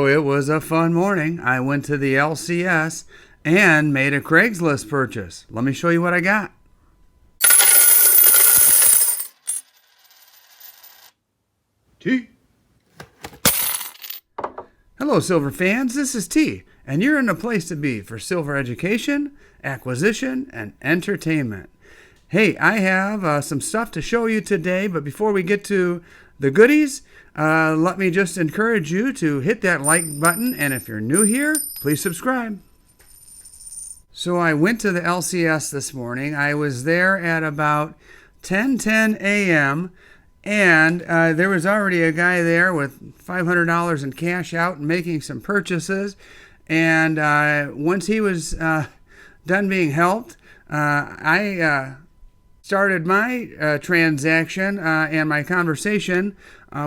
So it was a fun morning. I went to the LCS and made a Craigslist purchase. Let me show you what I got. T. Hello, Silver fans. This is T, and you're in the place to be for silver education, acquisition, and entertainment. Hey, I have some stuff to show you today, but before we get to the goodies, let me just encourage you to hit that like button, and if you're new here, please subscribe. So I went to the LCS this morning. I was there at about 10:10 a.m., and there was already a guy there with $500 in cash out and making some purchases. And once he was done being helped, I started my transaction and my conversation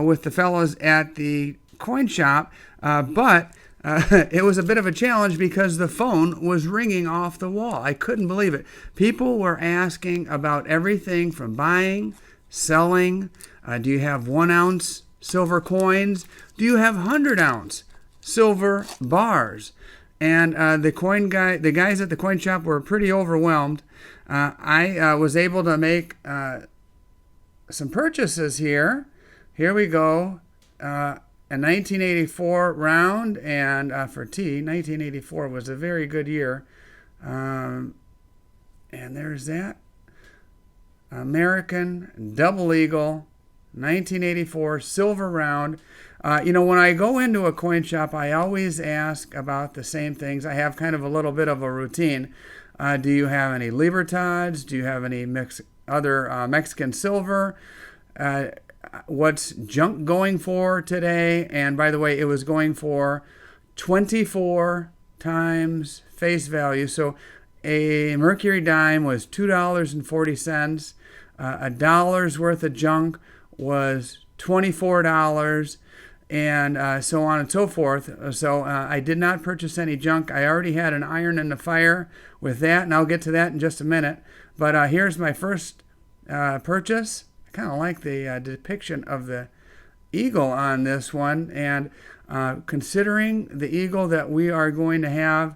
with the fellows at the coin shop, but it was a bit of a challenge because the phone was ringing off the wall. I couldn't believe it. People were asking about everything from buying, selling. Do you have 1 ounce silver coins? Do you have 100-ounce silver bars? And the guys at the coin shop were pretty overwhelmed. I was able to make some purchases here. Here we go. A 1984 round, and for T, 1984 was a very good year. And there's that. American Double Eagle, 1984 silver round. When I go into a coin shop, I always ask about the same things. I have kind of a little bit of a routine. Do you have any Libertads? Do you have any other Mexican silver? What's junk going for today? And by the way, it was going for 24 times face value. So a mercury dime was $2.40. A dollar's worth of junk was $24, and so on and so forth. So I did not purchase any junk. I already had an iron in the fire with that, and I'll get to that in just a minute. But here's my first purchase. I kind of like the depiction of the eagle on this one, and considering the eagle that we are going to have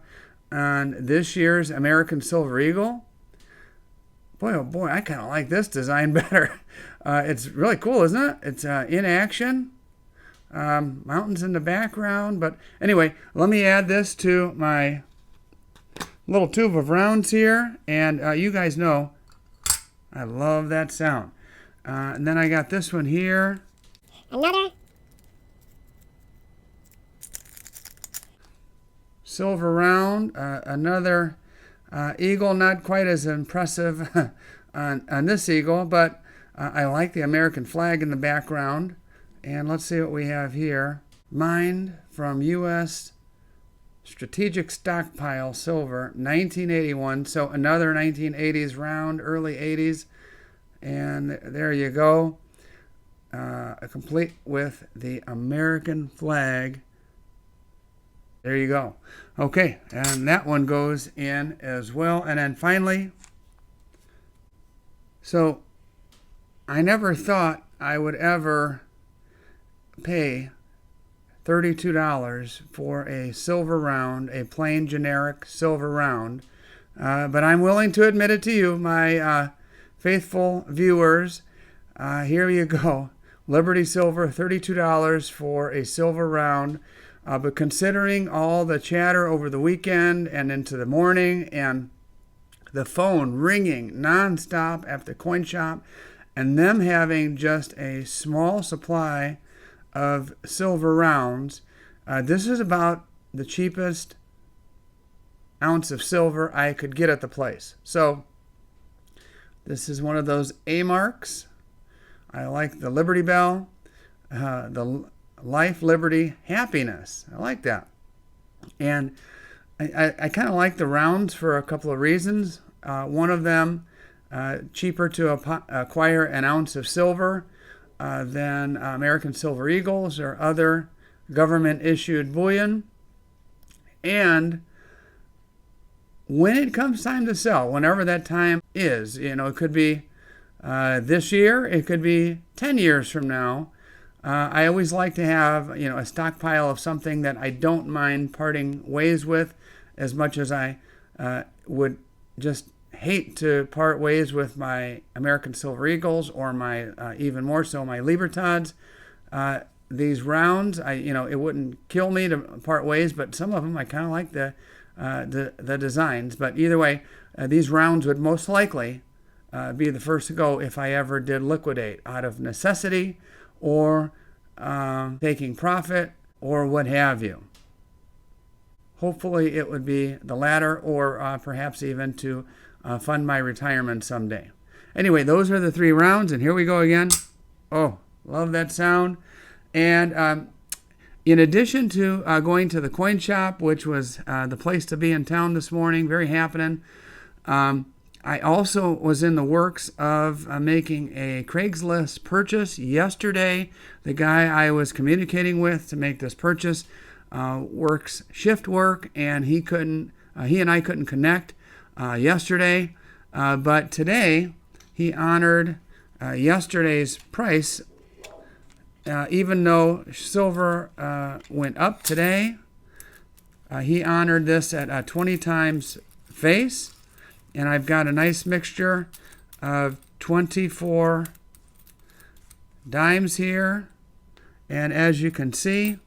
on this year's American Silver Eagle, boy, oh boy, I kind of like this design better. It's really cool, isn't it? It's in action. Mountains in the background. But anyway, let me add this to my little tube of rounds here. And you guys know I love that sound. And then I got this one here. Another silver round. Another eagle, not quite as impressive on this eagle, but I like the American flag in the background. And let's see what we have here. Mined from U.S. Strategic Stockpile Silver, 1981. So another 1980s round, early 80s. And there you go. Complete with the American flag. There you go. Okay, and that one goes in as well. And then finally, so I never thought I would ever pay $32 for a silver round, a plain generic silver round. But I'm willing to admit it to you, my faithful viewers. Here you go. Liberty Silver, $32 for a silver round. But considering all the chatter over the weekend and into the morning, and the phone ringing nonstop at the coin shop, and them having just a small supply of silver rounds, this is about the cheapest ounce of silver I could get at the place. So this is one of those A marks. I like the Liberty Bell, the Life, Liberty, Happiness. I like that. And I kind of like the rounds for a couple of reasons. One of them, cheaper to acquire an ounce of silver than American Silver Eagles or other government-issued bullion. And when it comes time to sell, whenever that time is, it could be this year, it could be 10 years from now, I always like to have, a stockpile of something that I don't mind parting ways with, as much as I would just hate to part ways with my American Silver Eagles or my, even more so, my Libertads. These rounds, it wouldn't kill me to part ways, but some of them I kind of like the designs. But either way, these rounds would most likely be the first to go if I ever did liquidate out of necessity or taking profit or what have you. Hopefully it would be the latter, or perhaps even to fund my retirement someday. Anyway, those are the 3 rounds, and here we go again. Oh, love that sound. And in addition to going to the coin shop, which was the place to be in town this morning, very happening, I also was in the works of making a Craigslist purchase yesterday. The guy I was communicating with to make this purchase works shift work, and he and I couldn't connect yesterday. But today he honored yesterday's price, even though silver went up today. He honored this at 20 times face. And I've got a nice mixture of 24 dimes here. And as you can see,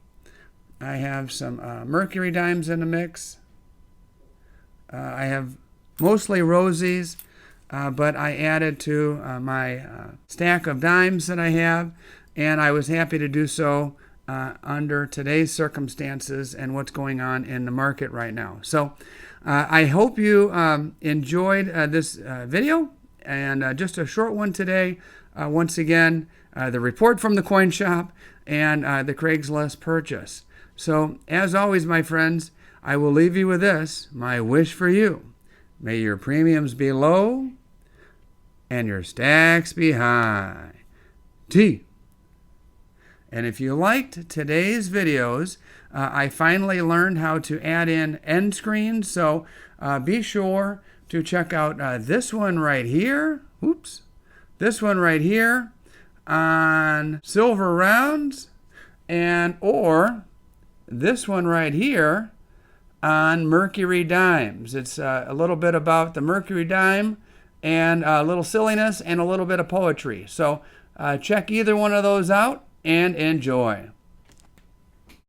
I have some mercury dimes in the mix. I have mostly rosies, but I added to my stack of dimes that I have. And I was happy to do so under today's circumstances and what's going on in the market right now. So I hope you enjoyed this video, and just a short one today. Once again, the report from the coin shop and the Craigslist purchase. So as always, my friends, I will leave you with this, my wish for you. May your premiums be low and your stacks be high. T. And if you liked today's videos, I finally learned how to add in end screens, so be sure to check out this one right here. Oops. This one right here on silver rounds, or this one right here on mercury dimes. It's a little bit about the mercury dime and a little silliness and a little bit of poetry. So check either one of those out and enjoy.